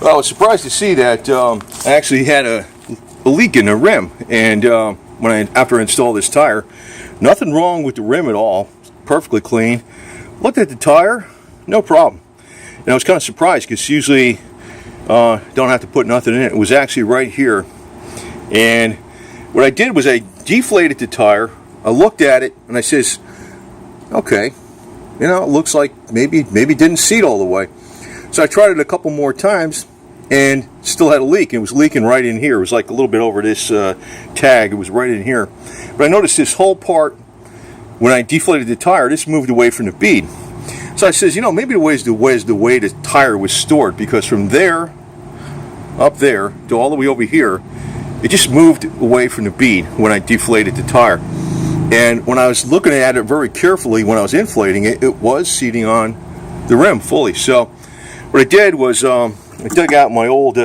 Well, I was surprised to see that I actually had a leak in the rim, and after I installed this tire, nothing wrong with the rim at all, perfectly clean. Looked at the tire, no problem. And I was kind of surprised because usually don't have to put nothing in it. It was actually right here, and what I did was I deflated the tire. I looked at it and I says, okay, you know, it looks like maybe didn't seat all the way. So I tried it a couple more times and still had a leak. It was leaking right in here. It was like a little bit over this tag. It was right in here. But I noticed this whole part, when I deflated the tire, this moved away from the bead. So I says, you know, maybe the way is the way the tire was stored, because from there, up there, to all the way over here, it just moved away from the bead when I deflated the tire. And when I was looking at it very carefully when I was inflating it, it was seating on the rim fully. So what I did was I dug out my old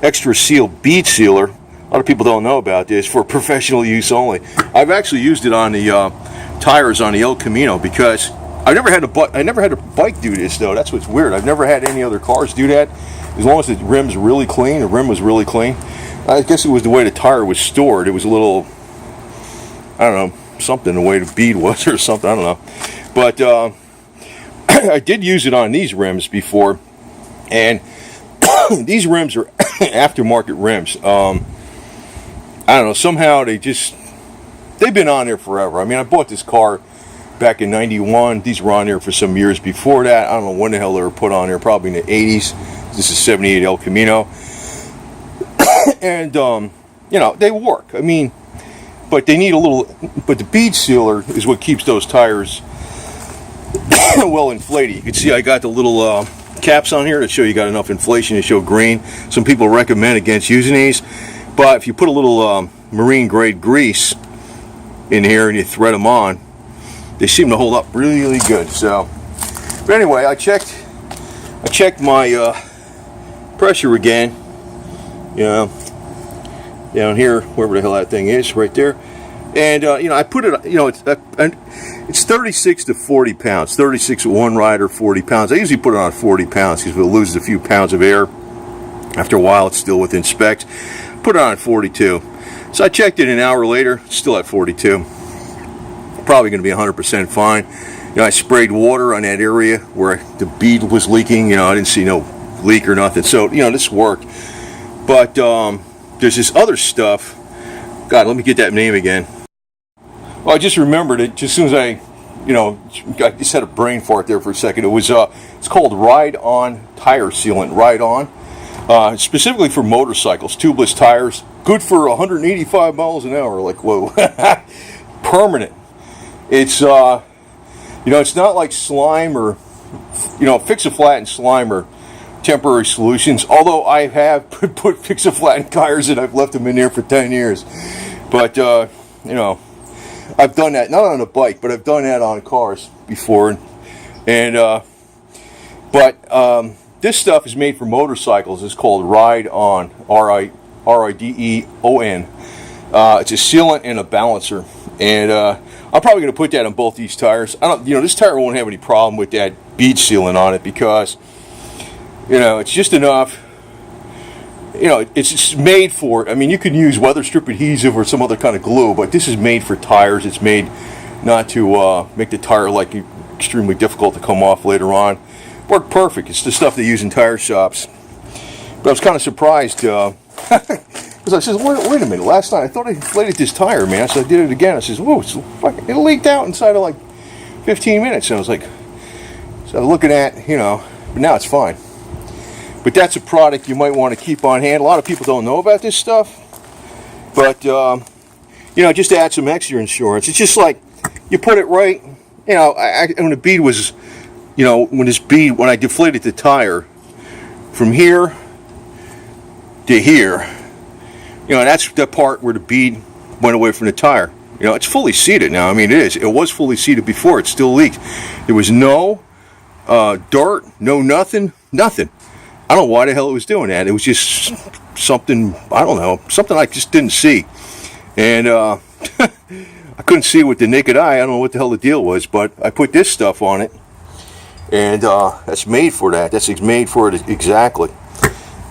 extra seal bead sealer. A lot of people don't know about this, for professional use only. I've actually used it on the tires on the El Camino, because I never had a bike do this, though. That's what's weird. I've never had any other cars do that. As long as the rim's really clean, the rim was really clean. I guess it was the way the tire was stored. It was a little, I don't know, something, the way the bead was or something, I don't know. But I did use it on these rims before, and these rims are aftermarket rims. I don't know, somehow they've been on there forever. I mean, I bought this car back in '91. These were on there for some years before that. I don't know when the hell they were put on there, probably in the 80s. This is 78 El Camino. And, you know, they work. I mean, but they need a little, but the bead sealer is what keeps those tires well inflated. You can see I got the little caps on here that show you got enough inflation to show green. Some people recommend against using these, but if you put a little marine grade grease in here and you thread them on, they seem to hold up really, really good. So, but anyway, I checked my pressure again. You know, down here, wherever the hell that thing is, right there. And you know, I put it. You know, it's 36 to 40 pounds. 36 at one rider, 40 pounds. I usually put it on 40 pounds because if it loses a few pounds of air, after a while, it's still within specs. Put it on at 42. So I checked it an hour later, still at 42. Probably going to be 100% fine. You know, I sprayed water on that area where the bead was leaking. You know, I didn't see no leak or nothing. So, you know, this worked. But there's this other stuff. God, let me get that name again. Well, I just remembered it just as soon as I just had a brain fart there for a second. It was it's called Ride On Tire Sealant. Ride On, specifically for motorcycles, tubeless tires, good for 185 miles an hour. Like, whoa, permanent. It's it's not like slime or Fix-A-Flat and slime or temporary solutions, although I have put Fix-A-Flat tires and I've left them in there for 10 years. But I've done that, not on a bike, but I've done that on cars before. And this stuff is made for motorcycles. It's called Ride On, Rideon. It's a sealant and a balancer, and I'm probably going to put that on both these tires. This tire won't have any problem with that bead sealant on it, because it's just enough. It's just made for, I mean, you can use weather strip adhesive or some other kind of glue, but this is made for tires. It's made not to make the tire like extremely difficult to come off later on. Worked perfect. It's the stuff they use in tire shops. But I was kind of surprised because I said, wait a minute. Last night I thought I inflated this tire, man. So I did it again. I says, whoa, it leaked out inside of like 15 minutes. And I was like, so looking at, but now it's fine. But that's a product you might want to keep on hand. A lot of people don't know about this stuff. But, just to add some extra insurance. It's just like, you put it right, when the bead was, when I deflated the tire from here to here, that's the part where the bead went away from the tire. It's fully seated now. I mean, it is. It was fully seated before. It still leaked. There was no dirt, no nothing. I don't know why the hell it was doing that. It was just something, I don't know, something I just didn't see. And I couldn't see it with the naked eye. I don't know what the hell the deal was, but I put this stuff on it. and that's made for that. That's made for it exactly.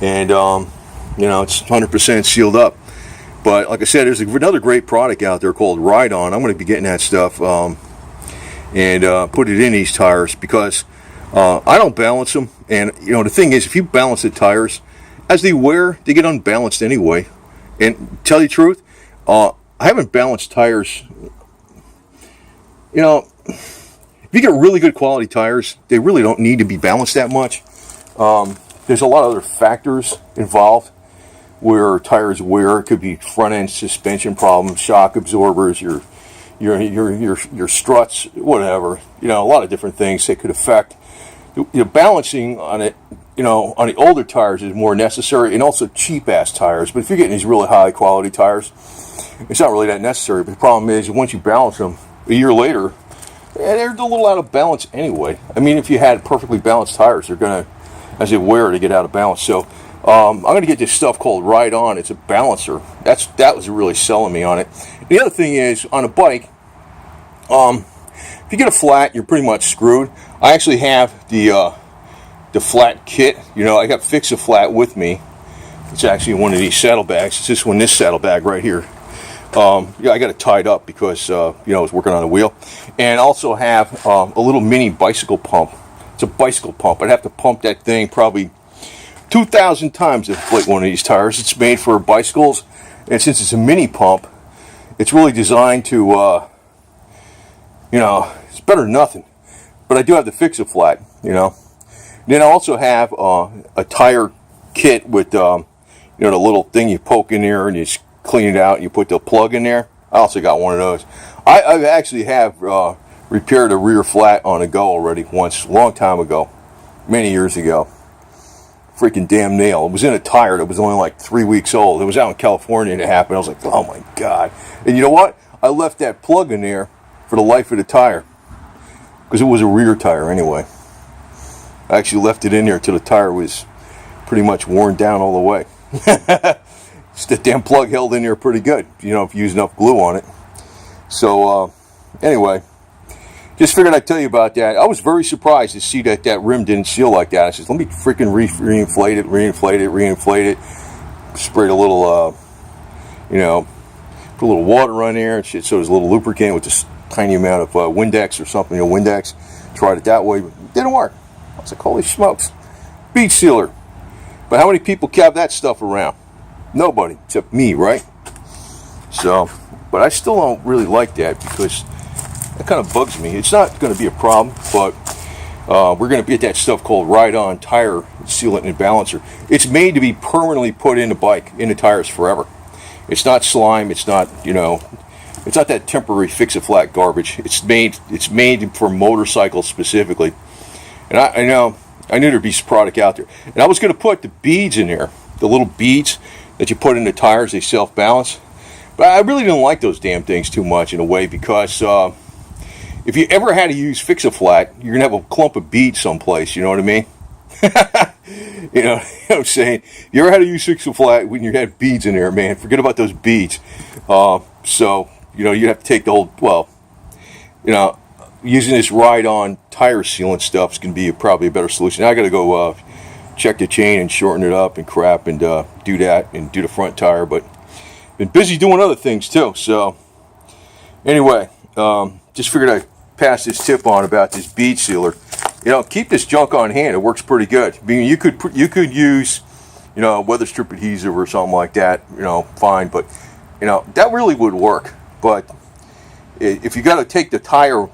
And you know, it's 100% sealed up. But like I said, there's another great product out there called Ride On. I'm going to be getting that stuff and put it in these tires, because I don't balance them. And you know, the thing is, if you balance the tires as they wear, they get unbalanced anyway. And tell you the truth, I haven't balanced tires. You know, if you get really good quality tires, they really don't need to be balanced that much. There's a lot of other factors involved where tires wear. It could be front end suspension problems, shock absorbers, your struts, whatever. You know, a lot of different things that could affect. You know, balancing on it, you know, on the older tires is more necessary, and also cheap ass tires. But if you're getting these really high quality tires, it's not really that necessary. But the problem is, once you balance them a year later, they're a little out of balance anyway. I mean, if you had perfectly balanced tires, they're gonna, as they wear, to get out of balance. So I'm going to get this stuff called Ride On. It's a balancer. That was really selling me on it. The other thing is, on a bike, if you get a flat, you're pretty much screwed. I actually have the flat kit. You know, I got Fix-A-Flat with me. It's actually one of these saddlebags. It's this saddlebag right here. Yeah, I got it tied up because you know, I was working on a wheel. And also have a little mini bicycle pump. It's a bicycle pump. I'd have to pump that thing probably 2,000 times to inflate one of these tires. It's made for bicycles, and since it's a mini pump, it's really designed to, you know, it's better than nothing. But I do have to Fix-A-Flat, you know. Then I also have a tire kit with, you know, the little thing you poke in there and you just clean it out and you put the plug in there. I also got one of those. I actually have repaired a rear flat on a go already once, a long time ago, many years ago. Freaking damn nail. It was in a tire that was only like 3 weeks old. It was out in California and it happened. I was like, oh my God. And you know what? I left that plug in there for the life of the tire, because it was a rear tire anyway. I actually left it in there till the tire was pretty much worn down all the way. Just that damn plug held in there pretty good, you know, if you use enough glue on it. So anyway, just figured I'd tell you about that. I was very surprised to see that rim didn't seal like that. I said, let me freaking reinflate it. Sprayed a little, you know, put a little water on there and shit, so there's a little lubricant with this tiny amount of Windex or something, you know, Windex. Tried it that way, but it didn't work. I was like, holy smokes. Bead sealer. But how many people have that stuff around? Nobody, except me, right? So, but I still don't really like that, because that kind of bugs me. It's not going to be a problem, but we're going to get that stuff called Ride On tire sealant and balancer. It's made to be permanently put in the bike, in the tires forever. It's not slime. It's not, you know, it's not that temporary Fix-A-Flat garbage. It's made for motorcycles specifically. And I know I knew there'd be some product out there. And I was going to put the beads in there, the little beads that you put in the tires. They self-balance. But I really didn't like those damn things too much in a way, because if you ever had to use Fix-A-Flat, you're going to have a clump of beads someplace, you know what I mean? You know what I'm saying? You ever had to use Fix-A-Flat when you had beads in there, man? Forget about those beads. So, you know, you have to take the whole, well, you know, using this Ride On tire sealant stuff is going to be probably a better solution. I got to go check the chain and shorten it up and crap and do that and do the front tire, but been busy doing other things too. So, anyway, just figured I'd pass this tip on about this bead sealer. You know, keep this junk on hand. It works pretty good. I mean, you could use, you know, weather strip adhesive or something like that. You know, fine, but you know, that really would work. But if you got to take the tire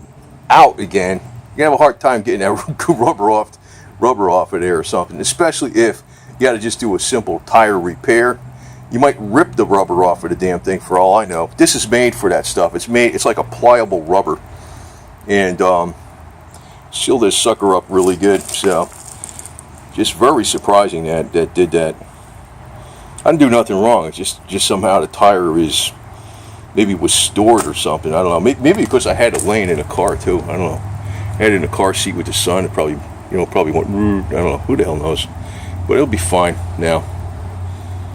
out again, you're gonna have a hard time getting that rubber off of there or something. Especially if you got to just do a simple tire repair. You might rip the rubber off of the damn thing for all I know. This is made for that stuff. It's like a pliable rubber. And seal this sucker up really good. So just very surprising that did that. I didn't do nothing wrong. It's just somehow the tire maybe was stored or something. I don't know. Maybe because I had it laying in a car too. I don't know. I had it in a car seat with the sun. It probably went, I don't know. Who the hell knows? But it'll be fine now.